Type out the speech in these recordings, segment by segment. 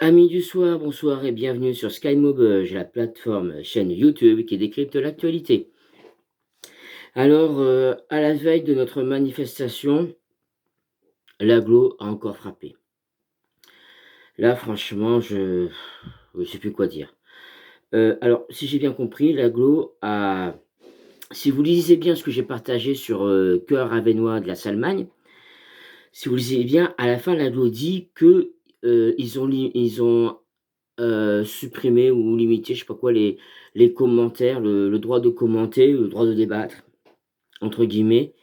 Amis du soir, bonsoir et bienvenue sur SkyMobile, la plateforme chaîne YouTube qui décrypte l'actualité. Alors, à la veille de notre manifestation, l'agglo a encore frappé. Là, franchement, je sais plus quoi dire. Alors, si j'ai bien compris, l'agglo a... Si vous lisez bien ce que j'ai partagé sur Cœur Avenois de la Salmagne, si vous lisez bien, à la fin, l'agglo dit que ils ont supprimer ou limiter, je sais pas quoi, les commentaires, le droit de commenter, le droit de débattre, entre guillemets,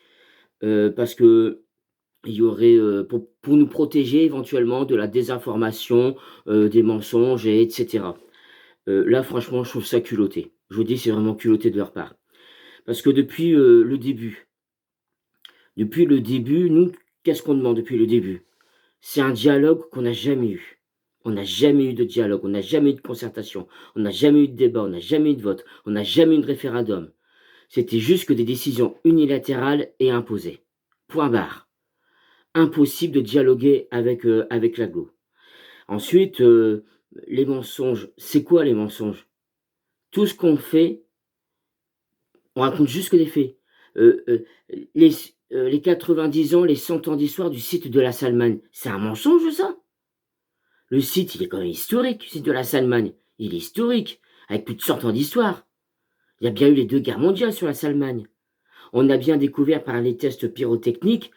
parce que il y aurait, pour nous protéger éventuellement de la désinformation, des mensonges et etc. Là franchement, je trouve ça culotté. Je vous dis, c'est vraiment culotté de leur part. Parce que depuis le début, nous, qu'est-ce qu'on demande depuis le début? C'est un dialogue qu'on n'a jamais eu. On n'a jamais eu de dialogue, on n'a jamais eu de concertation, on n'a jamais eu de débat, on n'a jamais eu de vote, on n'a jamais eu de référendum. C'était juste que des décisions unilatérales et imposées. Point barre. Impossible de dialoguer avec l'agglo. Ensuite, les mensonges. C'est quoi les mensonges? Tout ce qu'on fait, on raconte juste que des faits. Euh, euh, les, les 90 ans, les 100 ans d'histoire du site de la Salmagne, c'est un mensonge ça? Le site, il est quand même historique, le site de la Salmagne. Il est historique, avec plus de 100 ans d'histoire. Il y a bien eu les 2 guerres mondiales sur la Salmagne. On a bien découvert par les tests pyrotechniques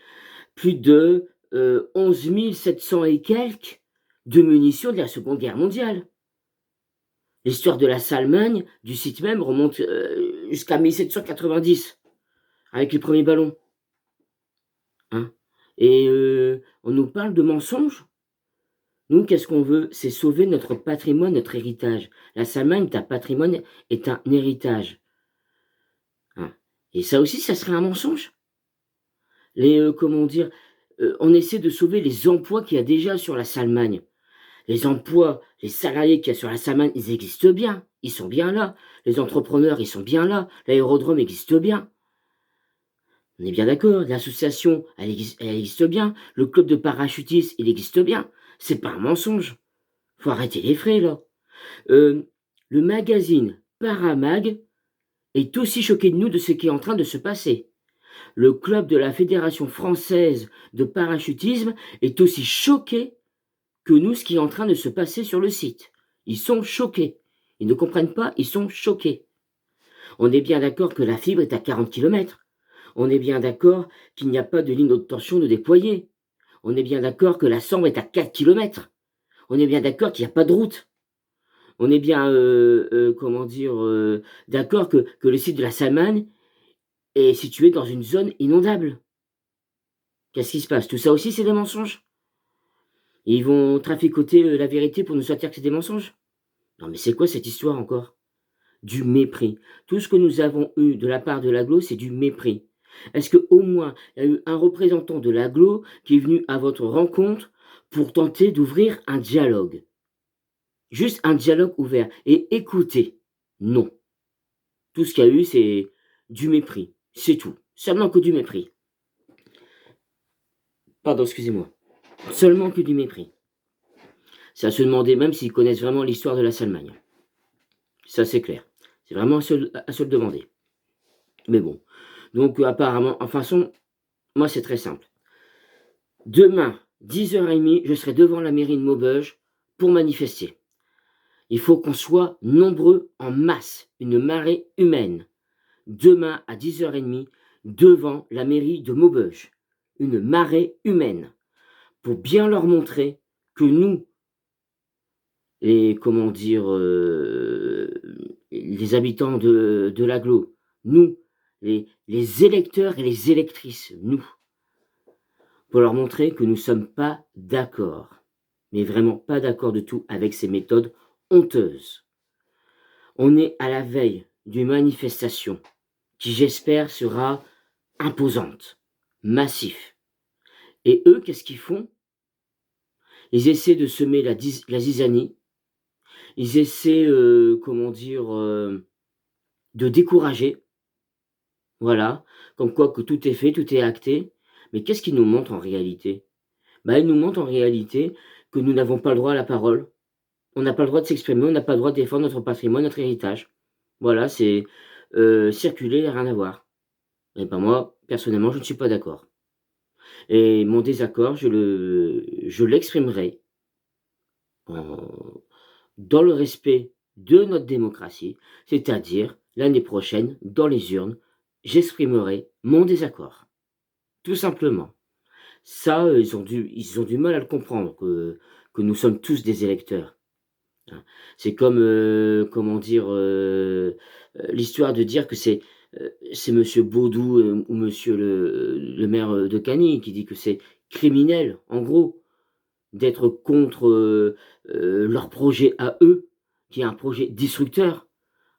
plus de 11 700 et quelques de munitions de la Seconde Guerre mondiale. L'histoire de la Salmagne, du site même, remonte jusqu'à 1790, avec les premiers ballons. Hein. Et on nous parle de mensonges. Nous, qu'est-ce qu'on veut? C'est sauver notre patrimoine, notre héritage. La Salmagne est un patrimoine, est un héritage. Hein. Et ça aussi, ça serait un mensonge. Comment dire, on essaie de sauver les emplois qu'il y a déjà sur la Salmagne. Les emplois, les salariés qu'il y a sur la Salmagne, ils existent bien. Ils sont bien là. Les entrepreneurs, ils sont bien là. L'aérodrome existe bien. On est bien d'accord. L'association, elle existe bien. Le club de parachutistes, il existe bien. C'est pas un mensonge. Faut arrêter les frais, là. Euh, le magazine Paramag est aussi choqué de nous de ce qui est en train de se passer. Le club de la Fédération française de parachutisme est aussi choqué que nous ce qui est en train de se passer sur le site. Ils sont choqués. Ils ne comprennent pas, ils sont choqués. On est bien d'accord que la fibre est à 40 km. On est bien d'accord qu'il n'y a pas de ligne de tension de déployer. On est bien d'accord que la Sambre est à 4 km. On est bien d'accord qu'il n'y a pas de route. On est bien, d'accord que le site de la Salmagne est situé dans une zone inondable. Qu'est-ce qui se passe? Tout ça aussi, c'est des mensonges. Et ils vont traficoter la vérité pour nous sortir que c'est des mensonges. Non mais c'est quoi cette histoire encore? Du mépris. Tout ce que nous avons eu de la part de l'agglo, c'est du mépris. Est-ce qu'au moins, il y a eu un représentant de l'agglo qui est venu à votre rencontre pour tenter d'ouvrir un dialogue? Juste un dialogue ouvert et écouter? Non. Tout ce qu'il y a eu, c'est du mépris. C'est tout. Seulement que du mépris. Pardon, excusez-moi. Seulement que du mépris. C'est à se demander même s'ils connaissent vraiment l'histoire de la Salmagne. Ça, c'est clair. C'est vraiment à se le demander. Mais bon. Donc, apparemment, en façon, moi, c'est très simple. Demain, 10h30, je serai devant la mairie de Maubeuge pour manifester. Il faut qu'on soit nombreux en masse, une marée humaine. Demain, à 10h30, devant la mairie de Maubeuge. Une marée humaine. Pour bien leur montrer que nous, les habitants de l'agglo, nous, les électeurs et les électrices, nous, pour leur montrer que nous ne sommes pas d'accord, mais vraiment pas d'accord du tout avec ces méthodes honteuses. On est à la veille d'une manifestation qui, j'espère, sera imposante, massif. Et eux, qu'est-ce qu'ils font? Ils essaient de semer la zizanie. Ils essaient, de décourager. Voilà, comme quoi que tout est fait, tout est acté. Mais qu'est-ce qu'ils nous montrent en réalité? Ils nous montrent en réalité que nous n'avons pas le droit à la parole, On n'a pas le droit de s'exprimer, on n'a pas le droit de défendre notre patrimoine, notre héritage. Voilà, c'est circuler, rien à voir. Et ben moi, personnellement, je ne suis pas d'accord. Et mon désaccord, je l'exprimerai en dans le respect de notre démocratie, c'est-à-dire l'année prochaine, dans les urnes, j'exprimerai mon désaccord, tout simplement. Ça, ils ont du mal à le comprendre que nous sommes tous des électeurs, hein. C'est comme, comment dire, l'histoire de dire que c'est monsieur Baudou, ou monsieur le maire, de Cagny qui dit que c'est criminel, en gros, d'être contre, leur projet à eux, qui est un projet destructeur,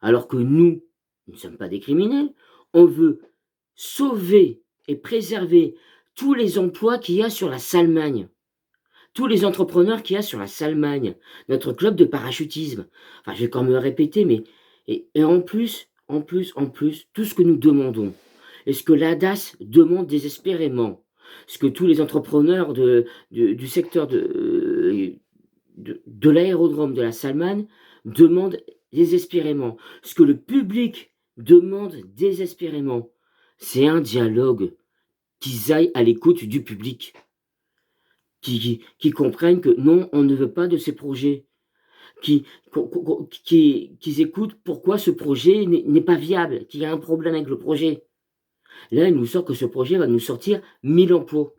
alors que nous ne sommes pas des criminels. On veut sauver et préserver tous les emplois qu'il y a sur la Salmagne, tous les entrepreneurs qu'il y a sur la Salmagne, notre club de parachutisme. Enfin, je vais quand même me répéter, mais et en plus, tout ce que nous demandons et ce que l'ADAS demande désespérément, ce que tous les entrepreneurs du secteur de l'aérodrome de la Salmagne demandent désespérément, ce que le public demande désespérément, c'est un dialogue, qu'ils aillent à l'écoute du public, qui comprennent que non, on ne veut pas de ces projets, qu'ils écoutent pourquoi ce projet n'est pas viable, qu'il y a un problème avec le projet. Là, il nous sort que ce projet va nous sortir 1000 emplois.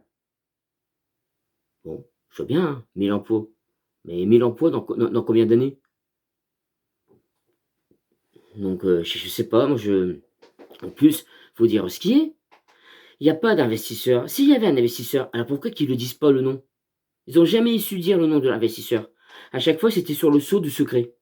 Bon, je veux bien, hein, 1000 emplois. Mais 1000 emplois dans combien d'années? Donc, je sais pas, moi en plus, faut dire ce qui est. Il y a pas d'investisseur. S'il y avait un investisseur, alors pourquoi qu'ils le disent pas le nom? Ils ont jamais su dire le nom de l'investisseur. À chaque fois, c'était sur le sceau du secret,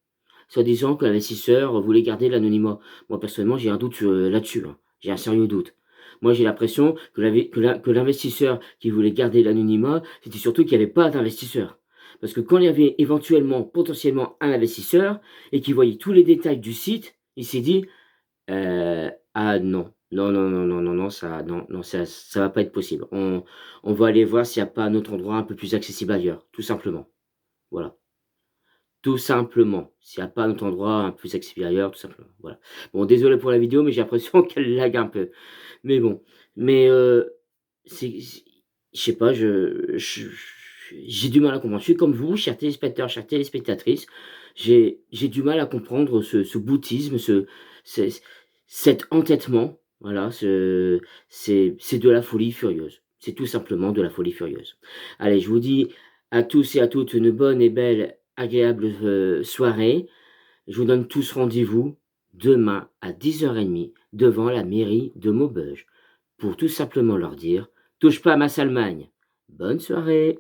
soi-disant que l'investisseur voulait garder l'anonymat. Moi, personnellement, j'ai un doute, là-dessus, hein. J'ai un sérieux doute. Moi, j'ai l'impression que l'investisseur qui voulait garder l'anonymat, c'était surtout qu'il y avait pas d'investisseur. Parce que quand il y avait éventuellement, potentiellement un investisseur et qu'il voyait tous les détails du site, il s'est dit: Ah non. Non, non, non, non, non, non, ça non, non, ça va pas être possible. On va aller voir s'il y a pas un autre endroit un peu plus accessible ailleurs, tout simplement. Voilà. Tout simplement. S'il y a pas un autre endroit un peu plus accessible ailleurs, tout simplement. Voilà. Bon, désolé pour la vidéo, mais j'ai l'impression qu'elle lag un peu. Mais bon. Mais, c'est je sais pas, j'ai du mal à comprendre. Je suis comme vous, chers téléspectateurs, chères téléspectatrices, j'ai du mal à comprendre ce bouddhisme, ce cet entêtement, voilà, c'est de la folie furieuse. C'est tout simplement de la folie furieuse. Allez, je vous dis à tous et à toutes une bonne et belle, agréable, soirée. Je vous donne tous rendez-vous demain à 10h30 devant la mairie de Maubeuge pour tout simplement leur dire: «Touche pas à ma Salmagne». Bonne soirée.